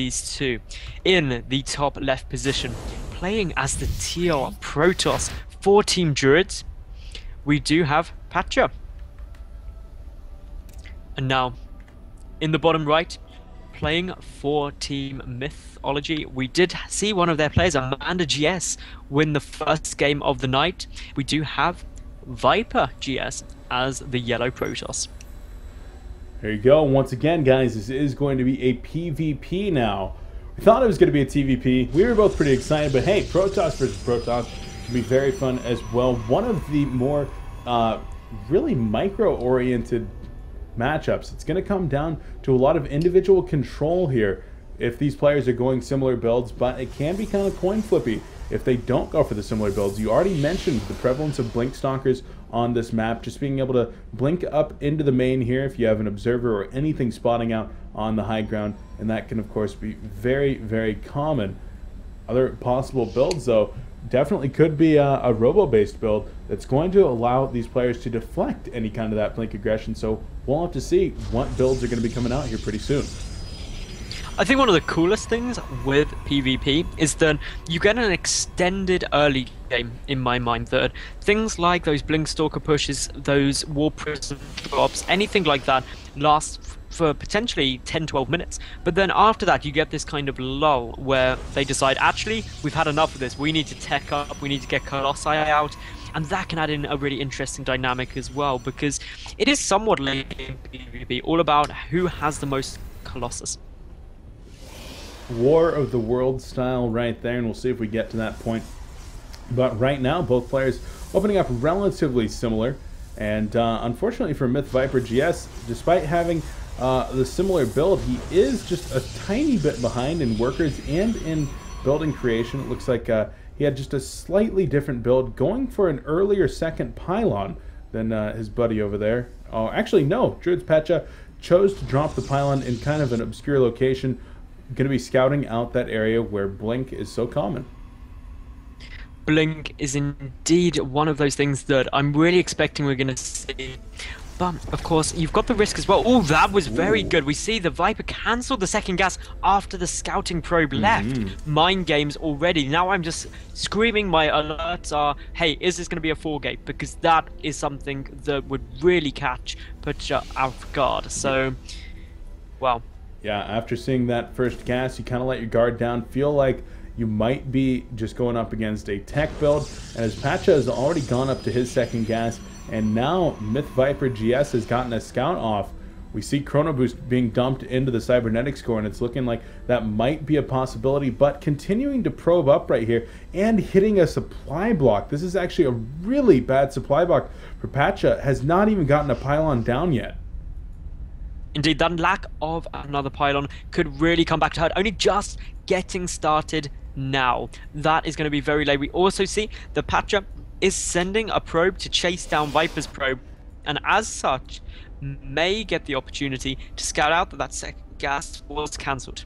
these two. In the top left position, playing as the TL Protoss for Team Druids, we do have Patjuh. And now, in the bottom right, playing for Team Mythology, we did see one of their players, MythViperGS, win the first game of the night. We do have MythViperGS as the yellow Protoss. There you go. Once again, guys, this is going to be a PvP now. We thought it was going to be a TvP. We were both pretty excited, but hey, Protoss versus Protoss can be very fun as well. One of the more really micro-oriented matchups. It's going to come down to a lot of individual control here if these players are going similar builds, but it can be kind of coin flippy if they don't go for the similar builds. You already mentioned the prevalence of blink stalkers on this map, just being able to blink up into the main here if you have an observer or anything spotting out on the high ground, and that can of course be very, very common. Other possible builds though definitely could be a robo-based build that's going to allow these players to deflect any kind of that blink aggression, so we'll have to see what builds are going to be coming out here pretty soon. I think one of the coolest things with PvP is that you get an extended early game, in my mind, that things like those Blink Stalker pushes, those War Prism drops, anything like that lasts for potentially 10-12 minutes. But then after that, you get this kind of lull where they decide, actually, we've had enough of this, we need to tech up, we need to get Colossi out. And that can add in a really interesting dynamic as well, because it is somewhat late in PvP, all about who has the most Colossus. War of the World style right there, and we'll see if we get to that point. But right now, both players opening up relatively similar, and unfortunately for MythViperGS, despite having the similar build, he is just a tiny bit behind in workers and in building creation. It looks like he had just a slightly different build, going for an earlier second pylon than his buddy over there. Oh, actually no, DruidzPatjuh chose to drop the pylon in kind of an obscure location, going to be scouting out that area where blink is so common. Blink is indeed one of those things that I'm really expecting we're going to see. But, of course, you've got the risk as well. Oh, that was very good. We see the Viper cancelled the second gas after the scouting probe left. Mind games already. Now I'm just screaming, my alerts are, hey, is this going to be a 4-gate? Because that is something that would really catch Patjuh off guard. So, well. Yeah, after seeing that first gas, you kind of let your guard down, feel like you might be just going up against a tech build, and as Patjuh has already gone up to his second gas, and now MythViperGS has gotten a scout off, we see Chrono Boost being dumped into the cybernetics core, and it's looking like that might be a possibility, but continuing to probe up right here and hitting a supply block. This is actually a really bad supply block for Patjuh, has not even gotten a pylon down yet. Indeed, that lack of another pylon could really come back to hurt. Only just getting started now. That is going to be very late. We also see that Patjuh is sending a probe to chase down Viper's probe, and as such, may get the opportunity to scout out that that second gas was cancelled.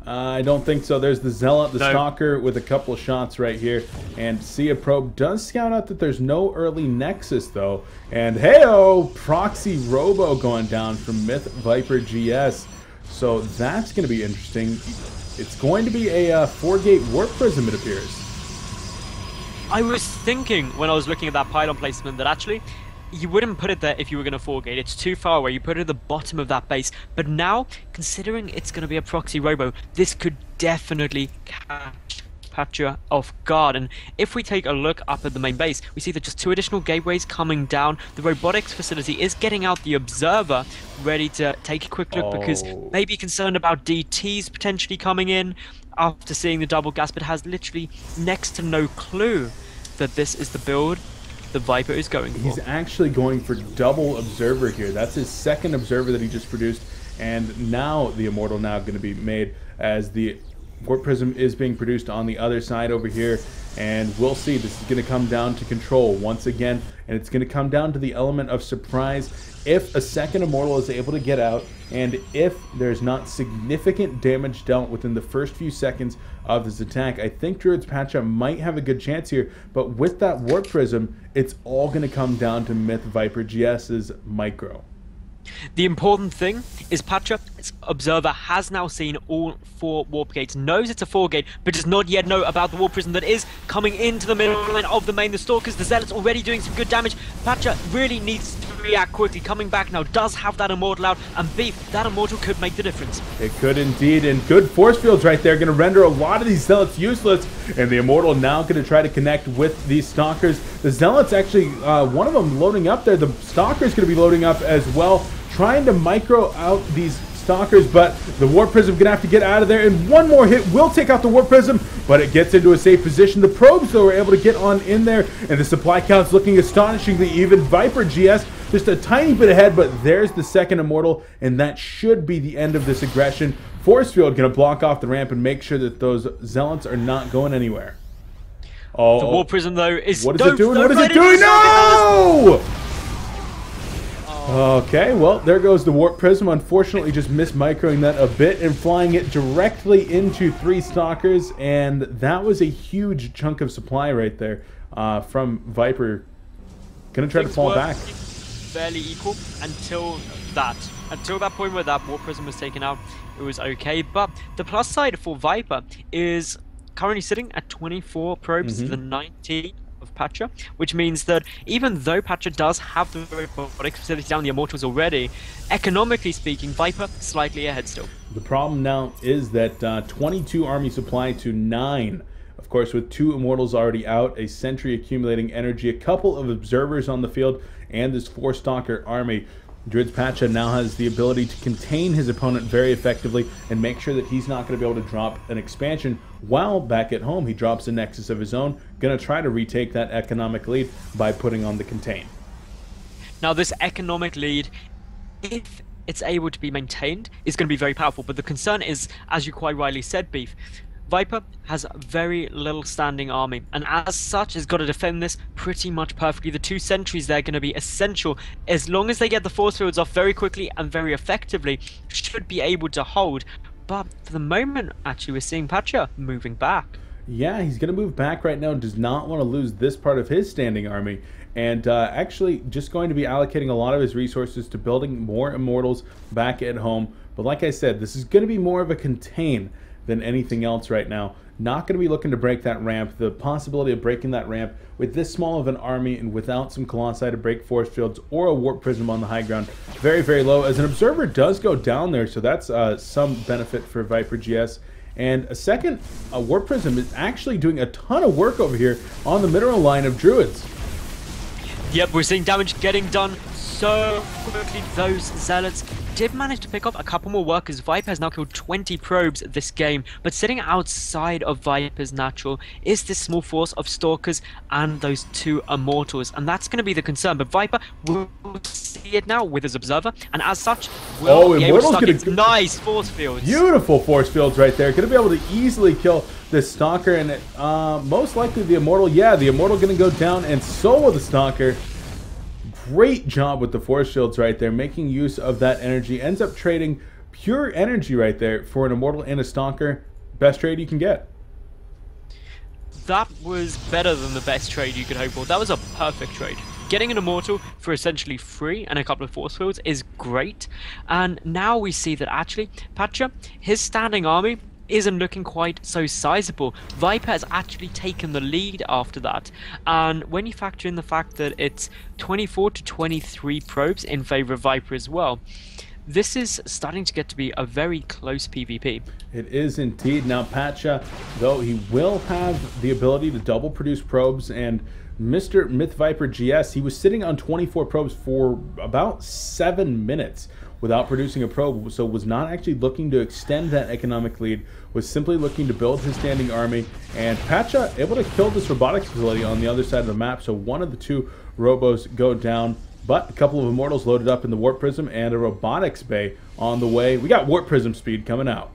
I don't think so. There's the Zealot, the Stalker, with a couple of shots right here. And Sia Probe does scout out that there's no early Nexus, though. And hey-oh, Proxy Robo going down from MythViperGS. So that's going to be interesting. It's going to be a 4-gate Warp Prism, it appears. I was thinking, when I was looking at that pylon placement, that actually you wouldn't put it there if you were going to 4-gate. It's too far away. You put it at the bottom of that base. But now, considering it's going to be a proxy robo, this could definitely catch Patjuh off guard. And if we take a look up at the main base, we see that just 2 additional gateways coming down. The robotics facility is getting out the observer, ready to take a quick look because maybe concerned about DTs potentially coming in after seeing the double gas, but has literally next to no clue that this is the build the Viper is going for. He's actually going for double observer here. That's his second observer that he just produced, and now the Immortal now going to be made as the Warp Prism is being produced on the other side over here, and we'll see. This is going to come down to control once again, and it's going to come down to the element of surprise. If a second Immortal is able to get out, and if there's not significant damage dealt within the first few seconds of this attack, I think DruidzPatjuh might have a good chance here, but with that Warp Prism, it's all going to come down to MythViperGS's micro. The important thing is Patjuh's observer has now seen all 4 warp gates, knows it's a 4 gate, but does not yet know about the warp prism that is coming into the middle line of the main. The Stalkers, the Zealots already doing some good damage. Patjuh really needs to react quickly. Coming back now, does have that Immortal out, and Beef, that Immortal could make the difference. It could indeed, and good force fields right there, going to render a lot of these Zealots useless, and the Immortal now going to try to connect with these Stalkers. The Zealots actually, one of them loading up there, the Stalker's going to be loading up as well, trying to micro out these Stalkers, but the Warp Prism gonna have to get out of there, and one more hit will take out the Warp Prism, but it gets into a safe position. The probes, though, are able to get on in there, and the supply count's looking astonishingly even. ViperGS just a tiny bit ahead, but there's the second Immortal, and that should be the end of this aggression. Force Field gonna block off the ramp and make sure that those Zealots are not going anywhere. Oh, the Warp Prism, though, is... What is it doing? What is it doing? No! Okay, well, there goes the Warp Prism. Unfortunately, just microing that a bit and flying it directly into 3 Stalkers, and that was a huge chunk of supply right there from Viper. Gonna try to fall back. Fairly equal until that point where that Warp Prism was taken out, it was okay. But the plus side for Viper is currently sitting at 24 probes to the 19 of Patjuh, which means that even though Patjuh does have the robotics facility down the Immortals already, economically speaking, Viper slightly ahead still. The problem now is that 22 army supply to 9. Of course, with 2 Immortals already out, a Sentry accumulating energy, a couple of Observers on the field, and this 4 Stalker army. DruidzPatjuh now has the ability to contain his opponent very effectively and make sure that he's not going to be able to drop an expansion, while back at home he drops a Nexus of his own, going to try to retake that economic lead by putting on the contain. Now this economic lead, if it's able to be maintained, is going to be very powerful, but the concern is, as you quite rightly said, Beef, Viper has very little standing army, and as such has got to defend this pretty much perfectly. The 2 sentries there are going to be essential. As long as they get the force fields off very quickly and very effectively, should be able to hold. But for the moment, actually, we're seeing Patjuh moving back. Yeah, he's going to move back right now, does not want to lose this part of his standing army, and actually just going to be allocating a lot of his resources to building more Immortals back at home. But like I said, this is going to be more of a contain than anything else right now. Not going to be looking to break that ramp. The possibility of breaking that ramp with this small of an army and without some Colossi to break force fields or a Warp Prism on the high ground, very, very low. As an Observer does go down there, so that's some benefit for ViperGS. And a second, Warp Prism is actually doing a ton of work over here on the mineral line of Druids. Yep, we're seeing damage getting done so quickly. Those Zealots did manage to pick up a couple more workers. Viper has now killed 20 probes this game, but sitting outside of Viper's natural is this small force of Stalkers and those 2 Immortals, and that's going to be the concern. But Viper will see it now with his Observer, and as such will be able to start its nice force fields. Beautiful force fields right there. Going to be able to easily kill this Stalker, and most likely the Immortal. Yeah, the Immortal going to go down, and so will the Stalker. Great job with the force shields right there, making use of that energy. Ends up trading pure energy right there for an Immortal and a Stalker. Best trade you can get. That was better than the best trade you could hope for. That was a perfect trade. Getting an Immortal for essentially free and a couple of force fields is great. And now we see that actually Patjuh, his standing army, isn't looking quite so sizable. Viper has actually taken the lead after that, and when you factor in the fact that it's 24 to 23 probes in favor of Viper as well, this is starting to get to be a very close PvP. It is indeed. Now Patjuh, though, he will have the ability to double produce probes, and Mr. MythViperGS, he was sitting on 24 probes for about 7 minutes without producing a probe, so was not actually looking to extend that economic lead, was simply looking to build his standing army, and Patjuh able to kill this robotics facility on the other side of the map, so one of the 2 robos go down, but a couple of Immortals loaded up in the Warp Prism and a robotics bay on the way. We got Warp Prism speed coming out.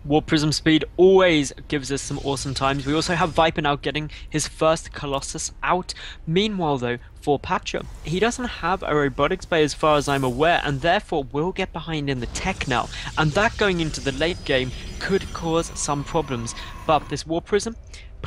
Warp Prism speed always gives us some awesome times. We also have Viper now getting his first Colossus out. Meanwhile though, for Patjuh, he doesn't have a robotics bay as far as I'm aware, and therefore will get behind in the tech now. And that going into the late game could cause some problems. But this Warp Prism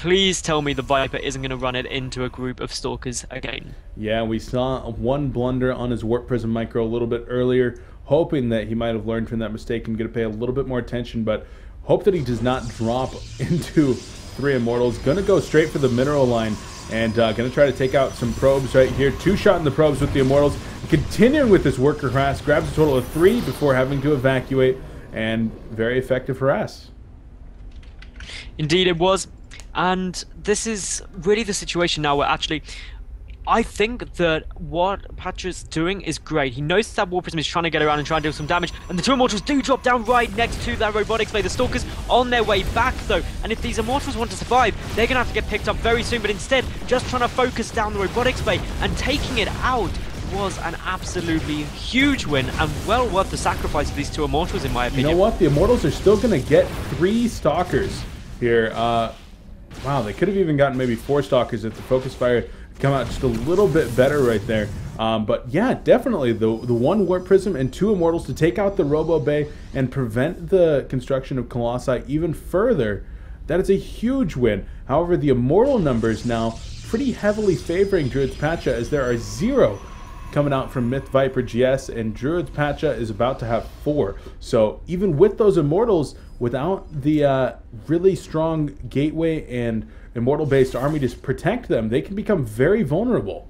Please tell me the Viper isn't going to run it into a group of Stalkers again. Yeah, we saw one blunder on his Warp Prism Micro a little bit earlier, hoping that he might have learned from that mistake and going to pay a little bit more attention, but hope that he does not drop into 3 Immortals. Going to go straight for the mineral line and going to try to take out some probes right here. 2-shot in the probes with the Immortals. Continuing with this worker harass, grabs a total of 3 before having to evacuate, and very effective harass. Indeed it was. And this is really the situation now where actually I think that what Patjuh's doing is great. He knows that War Prism is trying to get around and try and do some damage, and the 2 Immortals do drop down right next to that Robotics Bay. The Stalkers on their way back though, and if these Immortals want to survive, they're going to have to get picked up very soon, but instead just trying to focus down the Robotics Bay and taking it out was an absolutely huge win and well worth the sacrifice of these 2 Immortals in my opinion. You know what? The Immortals are still going to get 3 Stalkers here. Wow, they could have even gotten maybe 4 Stalkers if the Focus Fire had come out just a little bit better right there. But yeah, definitely the 1 Warp Prism and 2 Immortals to take out the Robo Bay and prevent the construction of Colossi even further. That is a huge win. However, the Immortal numbers now pretty heavily favoring DruidzPatjuh, as there are 0 coming out from MythViperGS, and DruidzPatjuh is about to have 4. So even with those Immortals, without the really strong gateway and Immortal-based army to protect them, they can become very vulnerable.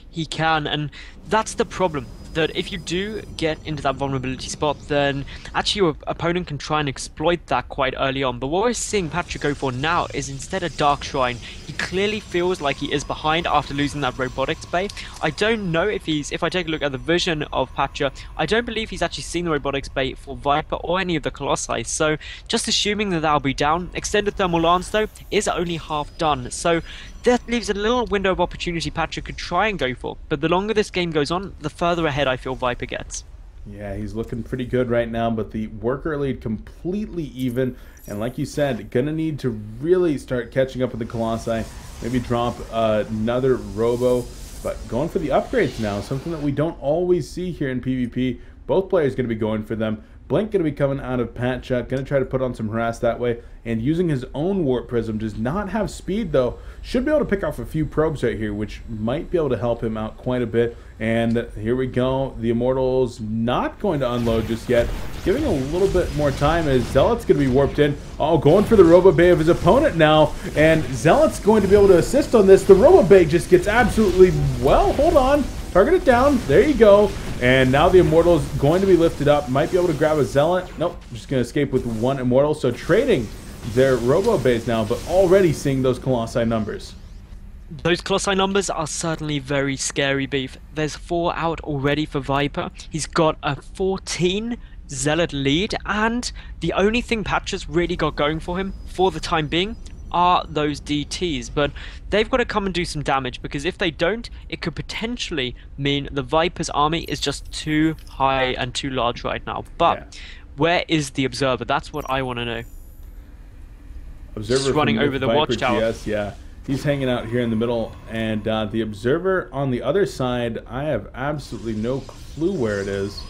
He can, and that's the problem. That if you do get into that vulnerability spot, then actually your opponent can try and exploit that quite early on. But what we're seeing Patjuh go for now is instead a Dark Shrine. He clearly feels like he is behind after losing that Robotics Bay. I don't know if I take a look at the vision of Patjuh, I don't believe he's actually seen the Robotics Bay for Viper or any of the Colossi. So just assuming that that'll be down. Extended Thermal Lance though is only half done. So that leaves a little window of opportunity Patjuh could try and go for, but the longer this game goes on, the further ahead I feel Viper gets. Yeah, he's looking pretty good right now, but the worker lead completely even, and like you said, gonna need to really start catching up with the Colossi, maybe drop another Robo, but going for the upgrades now, something that we don't always see here in PvP. Both players gonna be going for them. Blink going to be coming out of Patjuh, going to try to put on some harass that way, and using his own Warp Prism. Does not have speed though. Should be able to pick off a few probes right here, which might be able to help him out quite a bit. And here we go. The Immortals not going to unload just yet. Giving a little bit more time as Zealot's going to be warped in. Oh, going for the Robo Bay of his opponent now. And Zealot's going to be able to assist on this. The Robo Bay just gets absolutely, well, hold on. Target it down. There you go. And now the Immortal's going to be lifted up. Might be able to grab a Zealot. Nope. Just going to escape with 1 Immortal. So trading their Robo Bays now, but already seeing those Colossi numbers. Those Colossi numbers are certainly very scary, Beef. There's 4 out already for Viper. He's got a 14 Zealot lead, and the only thing Patjuh's really got going for him for the time being are those DTs, but they've got to come and do some damage, because if they don't, it could potentially mean the Viper's army is just too high and too large right now. But yeah, where is the Observer? That's what I want to know. Observer just running over the watchtower. Yes, yeah. He's hanging out here in the middle, and the Observer on the other side, I have absolutely no clue where it is.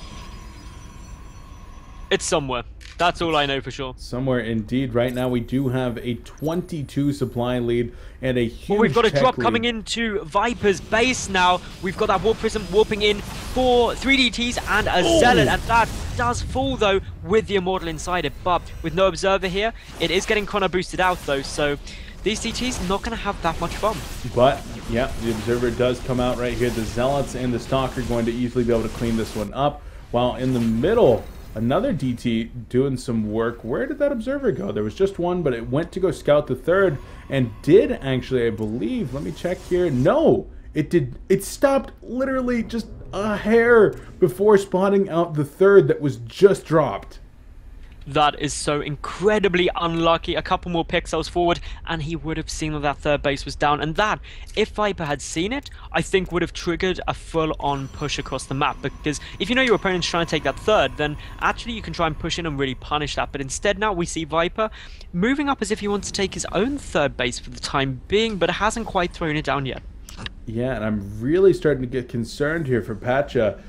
It's somewhere. That's all I know for sure. Somewhere indeed. Right now we do have a 22 supply lead and a huge we've got a drop lead coming into Viper's base now. We've got that Warp Prism warping in for 3DTs and a Zealot, and that does fall though with the Immortal inside it. But with no Observer here, it is getting chrono boosted out though, so these DTs not going to have that much fun. But yeah, the Observer does come out right here. The Zealots and the Stalker going to easily be able to clean this one up, while in the middle another DT doing some work. Where did that Observer go? There was just one, but it went to go scout the third, and did actually, I believe, let me check here. No, it did. It stopped literally just a hair before spotting out the third that was just dropped. That is so incredibly unlucky. A couple more pixels forward and he would have seen that that third base was down, and that, if Viper had seen it, I think would have triggered a full-on push across the map, because if you know your opponent's trying to take that third, then actually you can try and push in and really punish that. But instead now we see Viper moving up as if he wants to take his own third base for the time being, but hasn't quite thrown it down yet. Yeah, and I'm really starting to get concerned here for Patjuh,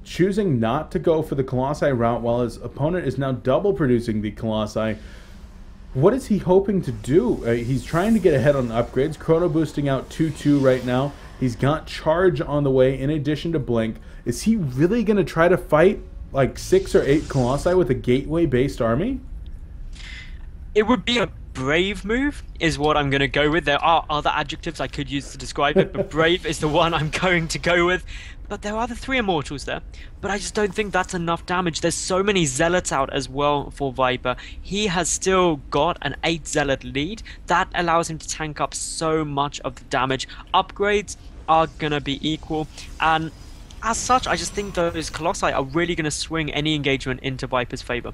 choosing not to go for the Colossi route while his opponent is now double producing the Colossi. What is he hoping to do? He's trying to get ahead on upgrades. Chrono boosting out 2-2 right now. He's got Charge on the way in addition to Blink. Is he really going to try to fight like 6 or 8 Colossi with a gateway-based army? It would be a brave move, is what I'm going to go with. There are other adjectives I could use to describe it, but brave is the one I'm going to go with. But there are the 3 Immortals there, but I just don't think that's enough damage. There's so many Zealots out as well for Viper. He has still got an 8 Zealot lead. That allows him to tank up so much of the damage. Upgrades are going to be equal, and as such, I just think those Colossi are really going to swing any engagement into Viper's favor.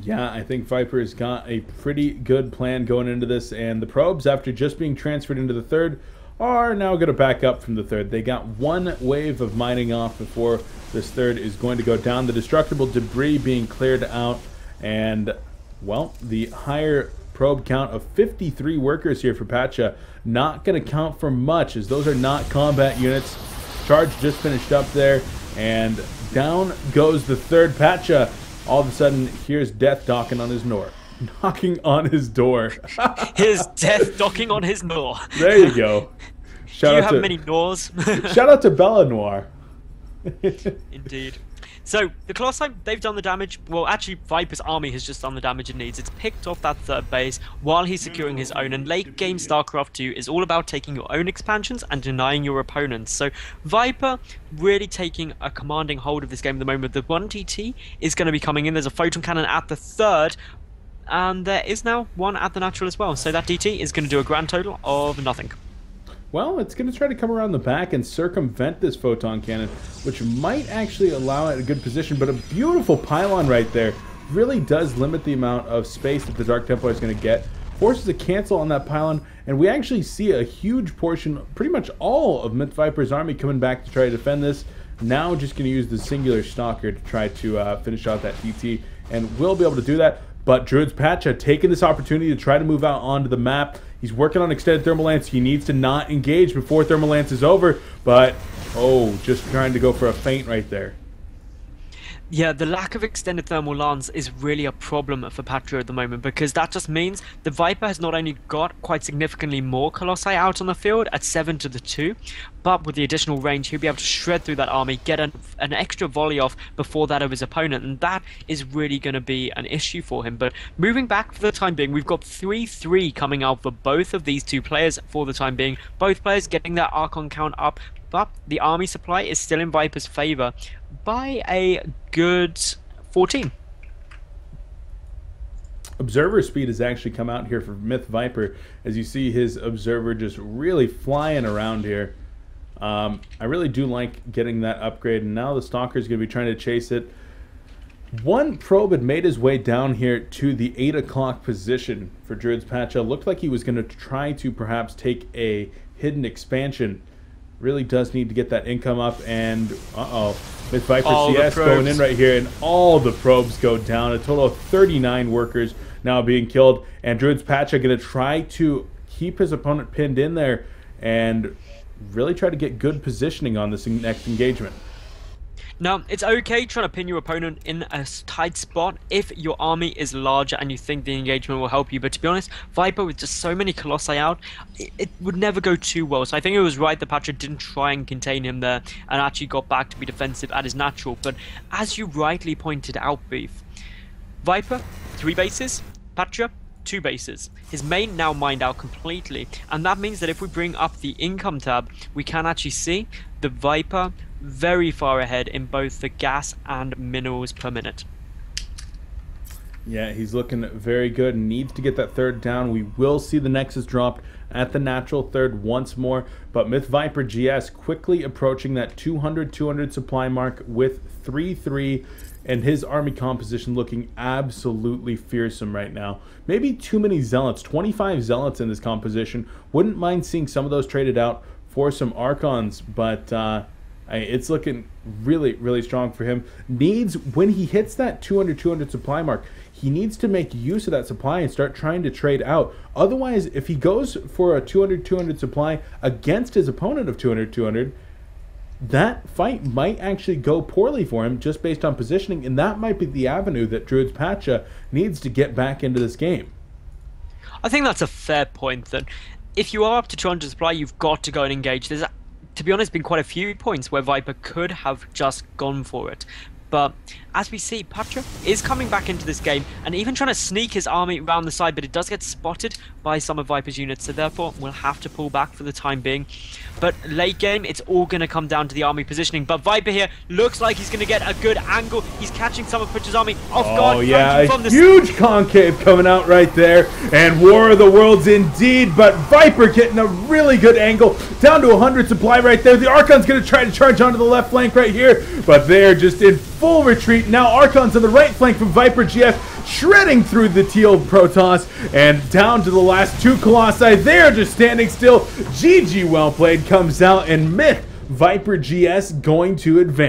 Yeah, I think Viper's got a pretty good plan going into this, and the probes, after just being transferred into the third, are now going to back up from the third. They got 1 wave of mining off before this third is going to go down. The destructible debris being cleared out, and, well, the higher probe count of 53 workers here for Patjuh not going to count for much, as those are not combat units. Charge just finished up there, and down goes the third Patjuh. All of a sudden, here's Death knocking on his door. Knocking on his door. His Death knocking on his door. There you go. Do you have many Nors? Shout out to Bella Noir. Indeed. So, the Colossi, they've done the damage. Well, actually, Viper's army has just done the damage it needs. It's picked off that third base while he's securing his own. And late game Starcraft 2 is all about taking your own expansions and denying your opponents. So, Viper really taking a commanding hold of this game at the moment. The 1TT is going to be coming in. There's a photon cannon at the third. And there is now one at the natural as well. So, that DT is going to do a grand total of nothing. Well, it's going to try to come around the back and circumvent this photon cannon, which might actually allow it a good position, but a beautiful pylon right there really does limit the amount of space that the Dark Templar is going to get. Forces a cancel on that pylon, and we actually see a huge portion, pretty much all of MythViper's army coming back to try to defend this. Now just going to use the singular Stalker to try to finish out that DT, and will be able to do that. But DruidzPatjuh taking this opportunity to try to move out onto the map. He's working on extended thermal lance. He needs to not engage before thermal lance is over. But, oh, just trying to go for a feint right there. Yeah, the lack of extended thermal lance is really a problem for Patjuh at the moment, because that just means the Viper has not only got quite significantly more Colossi out on the field at 7-2, but with the additional range, he'll be able to shred through that army, get an extra volley off before that of his opponent, and that is really going to be an issue for him. But moving back for the time being, we've got 3-3 coming out for both of these two players for the time being. Both players getting their Archon count up, but the army supply is still in Viper's favor by a good 14. Observer speed has actually come out here for MythViper, as you see his observer just really flying around here. I really do like getting that upgrade, and now the Stalker is going to be trying to chase it. One probe had made his way down here to the 8 o'clock position for DruidzPatjuh. Looked like he was going to try to perhaps take a hidden expansion. Really does need to get that income up, and MythViperGS going in right here, and all the probes go down. A total of 39 workers now being killed, and DruidzPatjuh going to try to keep his opponent pinned in there and really try to get good positioning on this next engagement. Now, it's okay trying to pin your opponent in a tight spot if your army is larger and you think the engagement will help you. But to be honest, Viper with just so many Colossi out, it would never go too well. So I think it was right that Patjuh didn't try and contain him there and actually got back to be defensive at his natural. But as you rightly pointed out, Beef, Viper, 3 bases, Patjuh, 2 bases. His main now mined out completely, and that means that if we bring up the income tab, we can actually see the Viper very far ahead in both the gas and minerals per minute. Yeah, he's looking very good and needs to get that third down. We will see the Nexus dropped at the natural third once more, but MythViperGS quickly approaching that 200 supply mark with 3-3, and his army composition looking absolutely fearsome right now. Maybe too many Zealots, 25 Zealots in this composition. Wouldn't mind seeing some of those traded out for some Archons, but it's looking really, really strong for him. Needs, when he hits that 200 supply mark, he needs to make use of that supply and start trying to trade out. Otherwise, if he goes for a 200 supply against his opponent of 200, that fight might actually go poorly for him just based on positioning, and that might be the avenue that DruidzPatjuh needs to get back into this game. I think that's a fair point, that if you are up to 200 supply, you've got to go and engage. There's, to be honest, been quite a few points where Viper could have just gone for it. But as we see, Patjuh is coming back into this game and even trying to sneak his army around the side, but it does get spotted by some of Viper's units, so therefore we'll have to pull back for the time being. But late game, it's all going to come down to the army positioning. But Viper here looks like he's going to get a good angle. He's catching some of Patjuh's army off guard. Oh yeah, a from huge concave coming out right there. And War of the Worlds indeed, but Viper getting a really good angle. Down to 100 supply right there. The Archon's going to try to charge onto the left flank right here, but they're just in full retreat. Now Archon's on the right flank from ViperGS, shredding through the teal Protoss, and down to the last two Colossi. They're just standing still. GG, well played comes out, and MythViperGS going to advance.